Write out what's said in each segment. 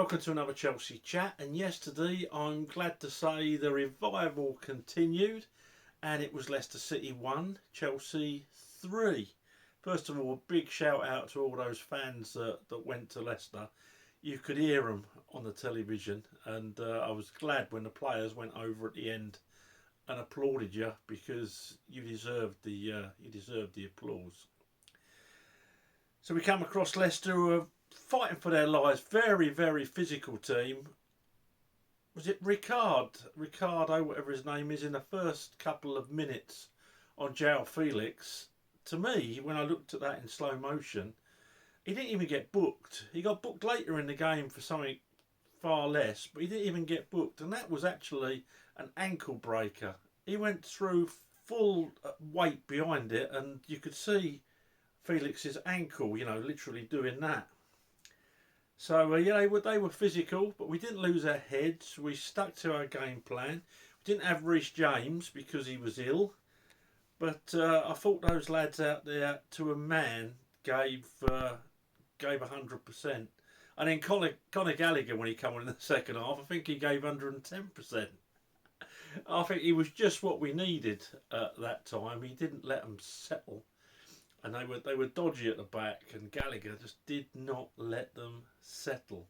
Welcome to another Chelsea chat, and yesterday I'm glad to say the revival continued and it was Leicester City 1, Chelsea 3. First of all, a big shout out to all those fans that went to Leicester. You could hear them on the television, and I was glad when the players went over at the end and applauded you, because you deserved the applause. So we come across Leicester, who are fighting for their lives. Very, very physical team. Was it Ricardo, whatever his name is, in the first couple of minutes on João Felix? To me, when I looked at that in slow motion, he didn't even get booked. He got booked later in the game for something far less, but he didn't even get booked, and that was actually an ankle breaker. He went through full weight behind it, and you could see Felix's ankle, literally doing that. So they were physical, but we didn't lose our heads. We stuck to our game plan. We didn't have Reece James because he was ill, but I thought those lads out there, to a man, gave 100%. And then Conor Gallagher, when he came on in the second half, I think he gave 110%. I think he was just what we needed at that time. He didn't let them settle. And they were dodgy at the back, and Gallagher just did not let them settle.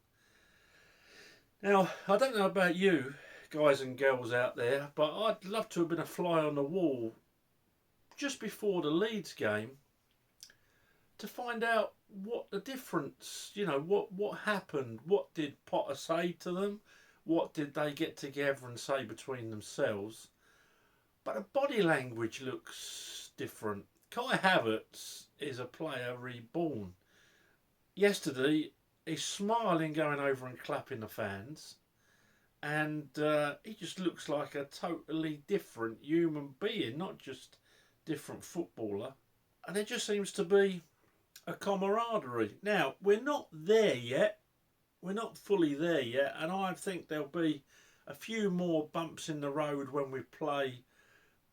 Now, I don't know about you guys and girls out there, but I'd love to have been a fly on the wall just before the Leeds game to find out what the difference, what happened, what did Potter say to them, what did they get together and say between themselves. But the body language looks different. Kai Havertz is a player reborn. Yesterday, he's smiling, going over and clapping the fans, and he just looks like a totally different human being, not just different footballer. And there just seems to be a camaraderie. Now, we're not there yet. We're not fully there yet, and I think there'll be a few more bumps in the road when we play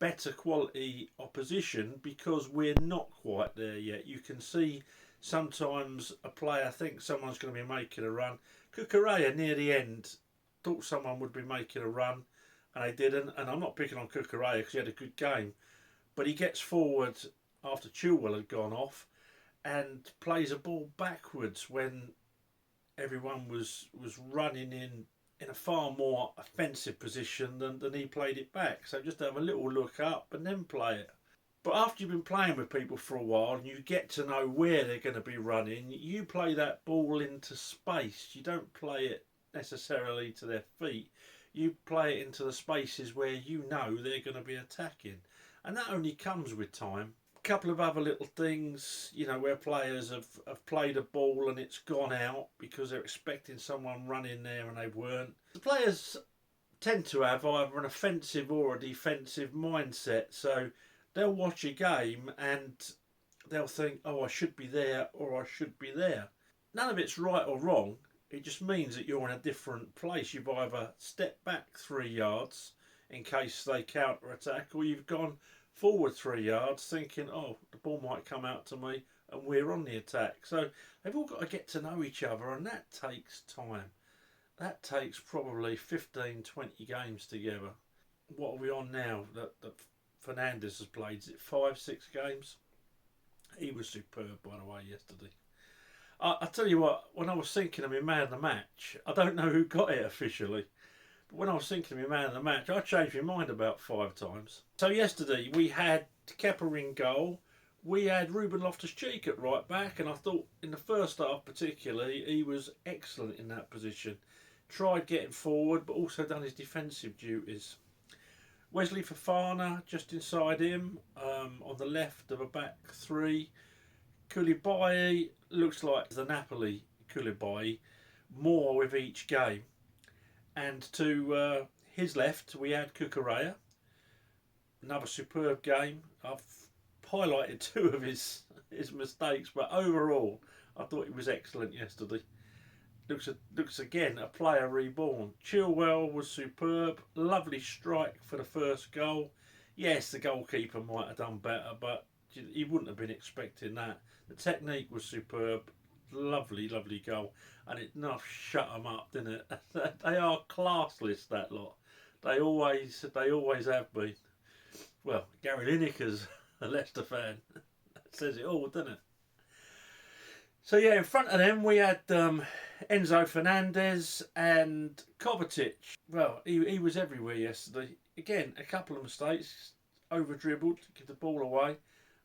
better quality opposition, because we're not quite there yet. You can see sometimes a player thinks someone's going to be making a run. Cucurella near the end thought someone would be making a run, and they didn't. And I'm not picking on Cucurella because he had a good game, but he gets forward after Chilwell had gone off and plays a ball backwards when everyone was running in a far more offensive position than he played it back. So just have a little look up and then play it. But after you've been playing with people for a while and you get to know where they're going to be running, you play that ball into space. You don't play it necessarily to their feet. You play it into the spaces where you know they're going to be attacking. And that only comes with time. A couple of other little things, where players have played a ball and it's gone out because they're expecting someone running there and they weren't. The players tend to have either an offensive or a defensive mindset, so they'll watch a game and they'll think, oh, I should be there or I should be there. None of it's right or wrong. It just means that you're in a different place. You've either stepped back 3 yards in case they counter-attack, or you've gone forward 3 yards thinking, oh, the ball might come out to me and we're on the attack. So they've all got to get to know each other, and that takes time. That takes probably 15, 20 games together. What are we on now that Fernandes has played? Is it 5, 6 games? He was superb, by the way, yesterday. I tell you what, when I was thinking of my man of the match, I don't know who got it officially, but when I was thinking of my man of the match, I changed my mind about 5 times. So yesterday we had Kepa in goal, we had Ruben Loftus-Cheek at right back, and I thought in the first half particularly he was excellent in that position. Tried getting forward, but also done his defensive duties. Wesley Fofana just inside him, on the left of a back three. Koulibaly looks like the Napoli Koulibaly, more with each game. And to his left we had Cucurella. Another superb game. I've highlighted 2 of his mistakes, but overall I thought he was excellent yesterday. Looks again a player reborn. Chilwell was superb. Lovely strike for the first goal. Yes, the goalkeeper might have done better, but he wouldn't have been expecting that. The technique was superb. Lovely, lovely goal, and it enough shut them up, didn't it? They are classless, that lot. They always have been. Well, Gary Lineker's a Leicester fan. That says it all, doesn't it? So yeah, in front of them we had Enzo Fernandez and Kovacic. Well, he was everywhere yesterday. Again, a couple of mistakes, over dribbled, give the ball away,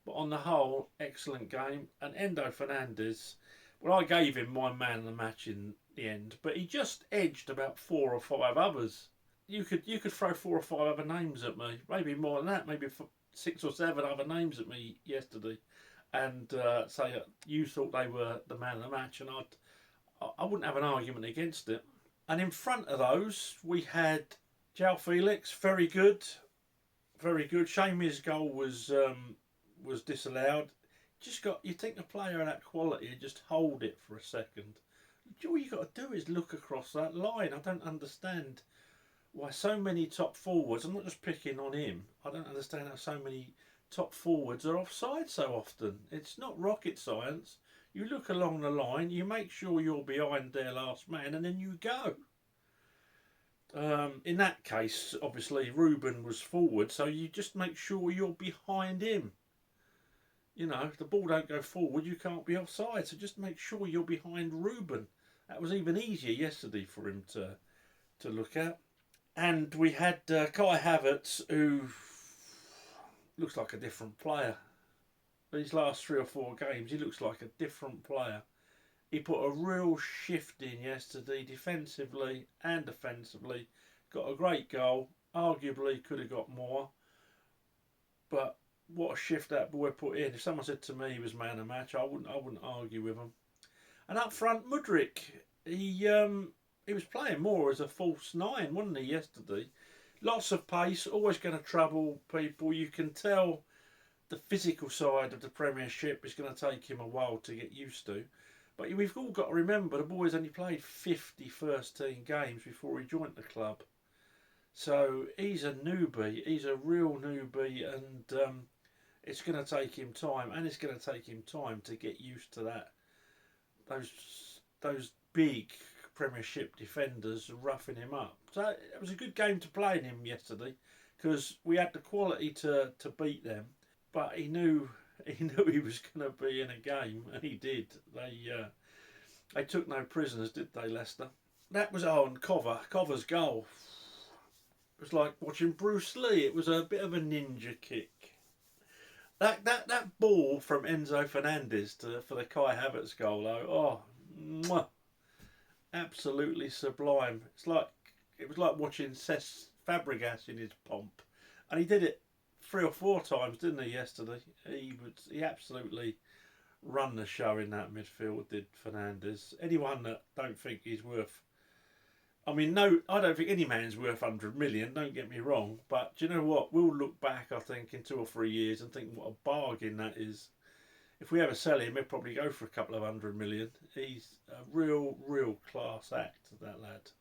but on the whole, excellent game. And Endo Fernandez, well, I gave him my man of the match in the end, but he just edged about 4 or 5 others. You could throw 4 or 5 other names at me, maybe more than that, maybe 6 or 7 other names at me yesterday, and say you thought they were the man of the match, and I wouldn't have an argument against it. And in front of those, we had João Felix, very good, very good. Shame his goal was disallowed. Just got, you think a player of that quality, just hold it for a second. All you got to do is look across that line. I don't understand why so many top forwards, I'm not just picking on him, I don't understand how so many top forwards are offside so often. It's not rocket science. You look along the line, you make sure you're behind their last man, and then you go. In that case, obviously, Ruben was forward, so you just make sure you're behind him. You know, if the ball don't go forward, you can't be offside, so just make sure you're behind Ruben. That was even easier yesterday for him to look at. And we had Kai Havertz, who looks like a different player. These last 3 or 4 games, he looks like a different player. He put a real shift in yesterday, defensively and offensively. Got a great goal. Arguably could have got more. But what a shift that boy put in. If someone said to me he was man of the match, I wouldn't argue with him. And up front, Mudryk, he was playing more as a false 9, wasn't he, yesterday? Lots of pace, always going to trouble people. You can tell the physical side of the Premiership is going to take him a while to get used to. But we've all got to remember the boy's only played 50 first-team games before he joined the club. So he's a newbie. He's a real newbie, and it's going to take him time. And it's going to take him time to get used to that. Those big Premiership defenders roughing him up. So it was a good game to play in him yesterday, because we had the quality to beat them. But he knew he was going to be in a game, and he did. They took no prisoners, did they, Leicester? That was on Cover's goal. It was like watching Bruce Lee. It was a bit of a ninja kick. That ball from Enzo Fernandez for the Kai Havertz goal, though. Oh, mwah, absolutely sublime. It was like watching Cesc Fabregas in his pomp, and he did it 3 or 4 times, didn't he, yesterday? He absolutely run the show in that midfield, did Fernandez. Anyone that don't think he's worth... I mean, no, I don't think any man's worth 100 million, don't get me wrong. But do you know what? We'll look back, I think, in 2 or 3 years and think what a bargain that is. If we ever sell him, he'll probably go for a couple of 100 million. He's a real class act, that lad.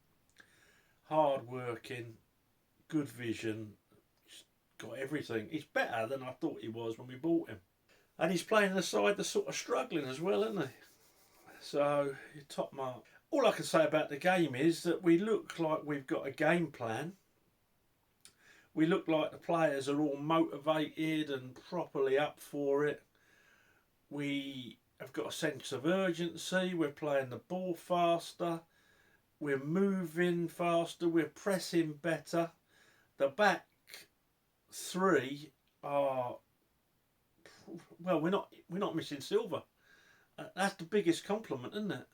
Hard working, good vision, got everything. He's better than I thought he was when we bought him. And he's playing the side that's sort of struggling as well, isn't he? So, top mark. All I can say about the game is that we look like we've got a game plan. We look like the players are all motivated and properly up for it. We have got a sense of urgency. We're playing the ball faster. We're moving faster. We're pressing better. The back 3 are... Well, we're not missing Silva. That's the biggest compliment, isn't it?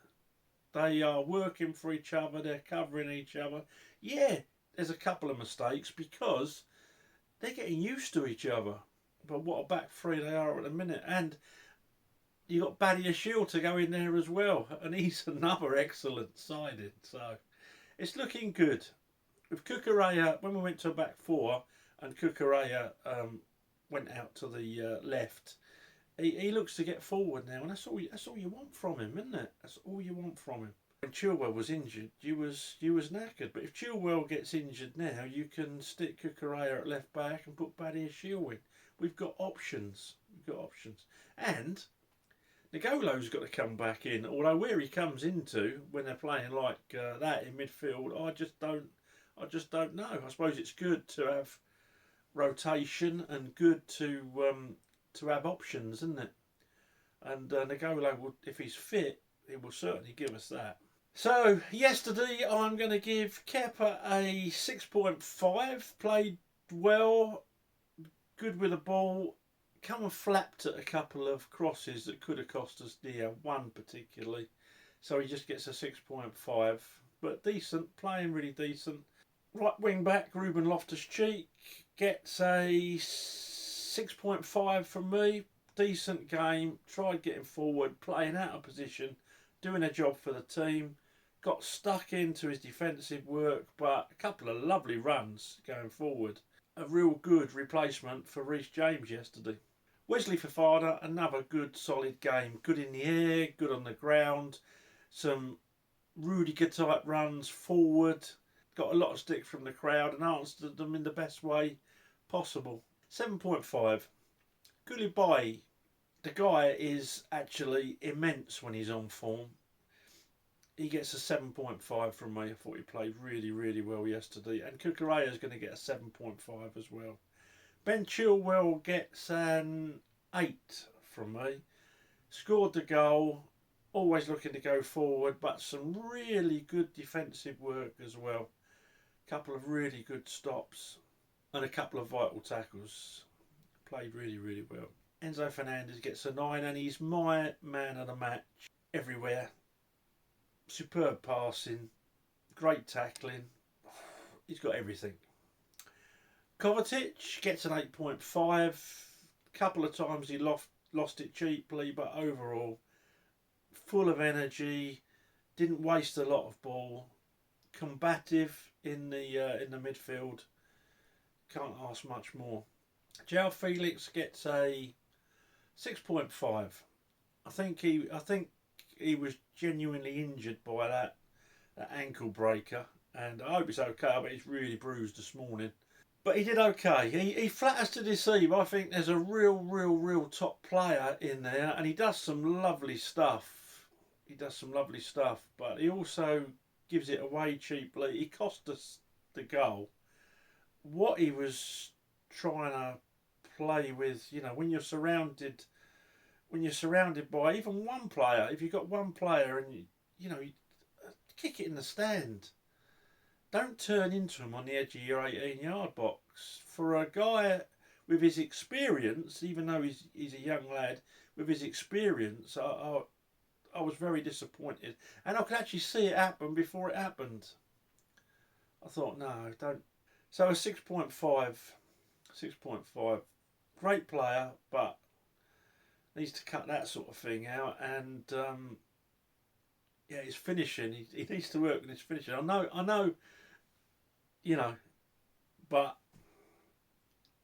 They are working for each other. They're covering each other. Yeah, there's a couple of mistakes because they're getting used to each other. But what a back 3 they are at the minute. And you got Badiashile to go in there as well, and he's another excellent siding. So it's looking good. With Cucurella, when we went to a back 4 and Cucurella went out to the left, he looks to get forward now, and that's all you want from him, isn't it? That's all you want from him. When Chilwell was injured, you was knackered. But if Chilwell gets injured now, you can stick Cucurella at left back and put Badiashile in. We've got options. And Nagolo's got to come back in. Although where he comes into when they're playing like that in midfield, I just don't know. I suppose it's good to have rotation and good to have options, isn't it? And Nagolo will, if he's fit, he will certainly give us that. So yesterday, I'm going to give Kepa a 6.5. Played well, good with the ball. Come and flapped at a couple of crosses that could have cost us dear. One particularly, so he just gets a 6.5. But decent, playing really decent. Right wing back Ruben Loftus-Cheek gets a 6.5 from me. Decent game. Tried getting forward, playing out of position, doing a job for the team. Got stuck into his defensive work, but a couple of lovely runs going forward. A real good replacement for Reece James yesterday. Wesley Fofana, another good solid game. Good in the air, good on the ground. Some Rudiger type runs forward. Got a lot of stick from the crowd and answered them in the best way possible. 7.5. Koulibaly. The guy is actually immense when he's on form. He gets a 7.5 from me. I thought he played really, really well yesterday. And Cucurella is going to get a 7.5 as well. Ben Chilwell gets an 8 from me. Scored the goal. Always looking to go forward, but some really good defensive work as well. A couple of really good stops and a couple of vital tackles. Played really, really well. Enzo Fernandez gets a 9 and he's my man of the match everywhere. Superb passing, great tackling. He's got everything. Kovacic gets an 8.5. A couple of times he lost it cheaply, but overall, full of energy. Didn't waste a lot of ball. Combative in the midfield. Can't ask much more. João Felix gets a 6.5. I think he was genuinely injured by that ankle breaker, and I hope it's okay. I bet he's really bruised this morning. But he did okay. He flatters to deceive. I think there's a real top player in there, and he does some lovely stuff. But he also gives it away cheaply. He cost us the goal. What he was trying to play with, when you're surrounded by even one player, if you've got one player and you kick it in the stand. Don't turn into him on the edge of your 18-yard box. For a guy with his experience, even though he's a young lad, with his experience, I was very disappointed. And I could actually see it happen before it happened. I thought, no, don't. So a 6.5. 6.5. Great player, but needs to cut that sort of thing out. And his finishing, he needs to work on his finishing. I know, but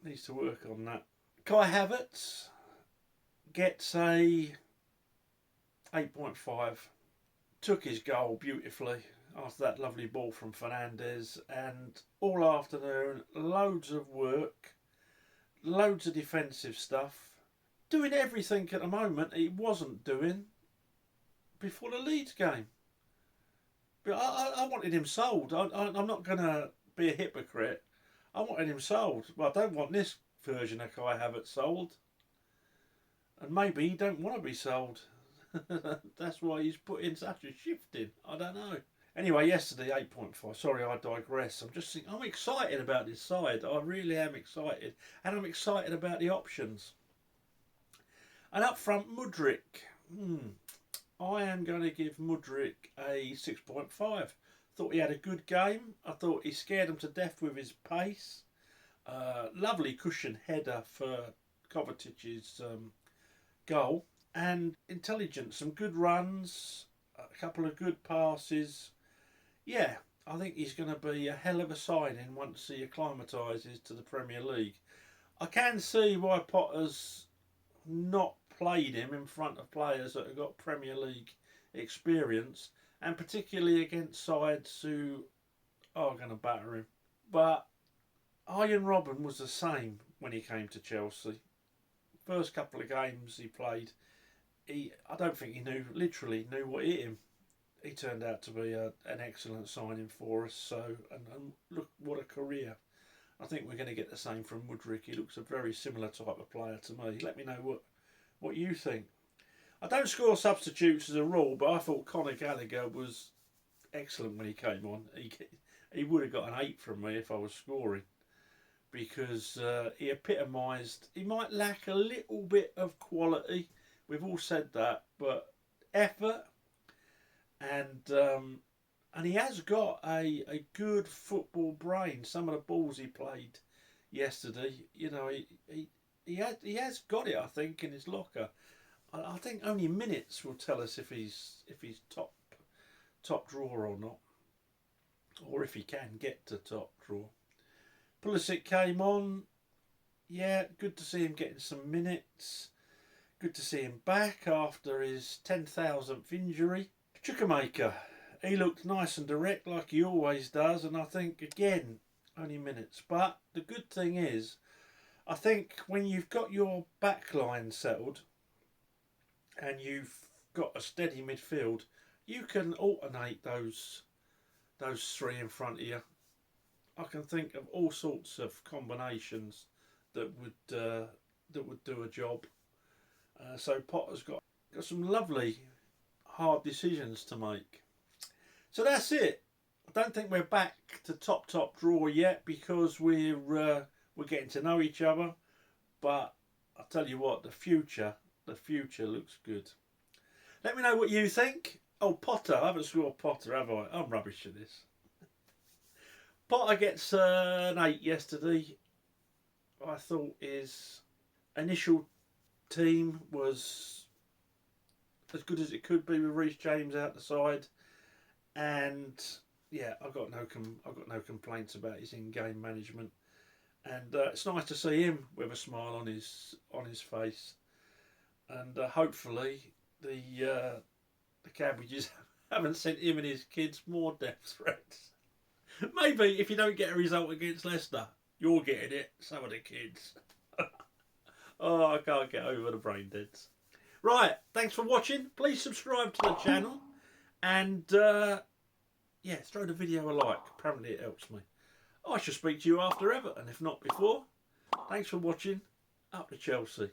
needs to work on that. Kai Havertz gets a 8.5. Took his goal beautifully after that lovely ball from Fernandez, and all afternoon, loads of work, loads of defensive stuff, doing everything at the moment he wasn't doing before the Leeds game. But I wanted him sold. I'm not going to be a hypocrite. I wanted him sold. Well, I don't want this version of Kai Havertz sold. And maybe he don't want to be sold. That's why he's put in such a shift in. I don't know. Anyway, yesterday, 8.5. Sorry, I digress. I'm excited about this side. I really am excited. And I'm excited about the options. And up front, Mudryk. I am going to give Mudryk a 6.5. Thought he had a good game. I thought he scared him to death with his pace. Lovely cushion header for Kovacic's goal. And intelligent, some good runs, a couple of good passes. Yeah, I think he's going to be a hell of a signing once he acclimatises to the Premier League. I can see why Potter's not played him in front of players that have got Premier League experience, and particularly against sides who are going to batter him. But Arjen Robben was the same when he came to Chelsea. First couple of games he played, I don't think he literally knew what hit him. He turned out to be an excellent signing for us. So, and look what a career. I think we're going to get the same from Mudryk. He looks a very similar type of player to me. Let me know what you think. I don't score substitutes as a rule, but I thought Conor Gallagher was excellent when he came on. He would have got an 8 from me if I was scoring, because he epitomised. He might lack a little bit of quality. We've all said that, but effort and he has got a good football brain. Some of the balls he played yesterday, you know, he has got it. I think in his locker. I think only minutes will tell us if he's top drawer or not, or if he can get to top drawer. Pulisic came on. Yeah, good to see him getting some minutes. Good to see him back after his 10,000th injury. Chukwuemeka, he looked nice and direct like he always does, and I think again only minutes. But the good thing is, I think when you've got your back line settled and you've got a steady midfield, you can alternate those three in front of you. I can think of all sorts of combinations that would do a job. So Potter's got some lovely hard decisions to make. So that's it. I don't think we're back to top draw yet, because we're getting to know each other. But I'll tell you what, the future looks good. Let me know what you think. Oh, Potter, I haven't scored Potter, have I? I'm rubbish at this. Potter gets an 8 yesterday. I thought his initial team was as good as it could be with Reece James out the side, and yeah, I've got no complaints about his in-game management, and it's nice to see him with a smile on his face, and hopefully the Cabbages haven't sent him and his kids more death threats. Maybe if you don't get a result against Leicester, you're getting it. So are the kids. Oh, I can't get over the brain deads. Right, thanks for watching. Please subscribe to the channel. And, yeah, throw the video a like. Apparently it helps me. I shall speak to you after Everton, if not before. Thanks for watching. Up to Chelsea.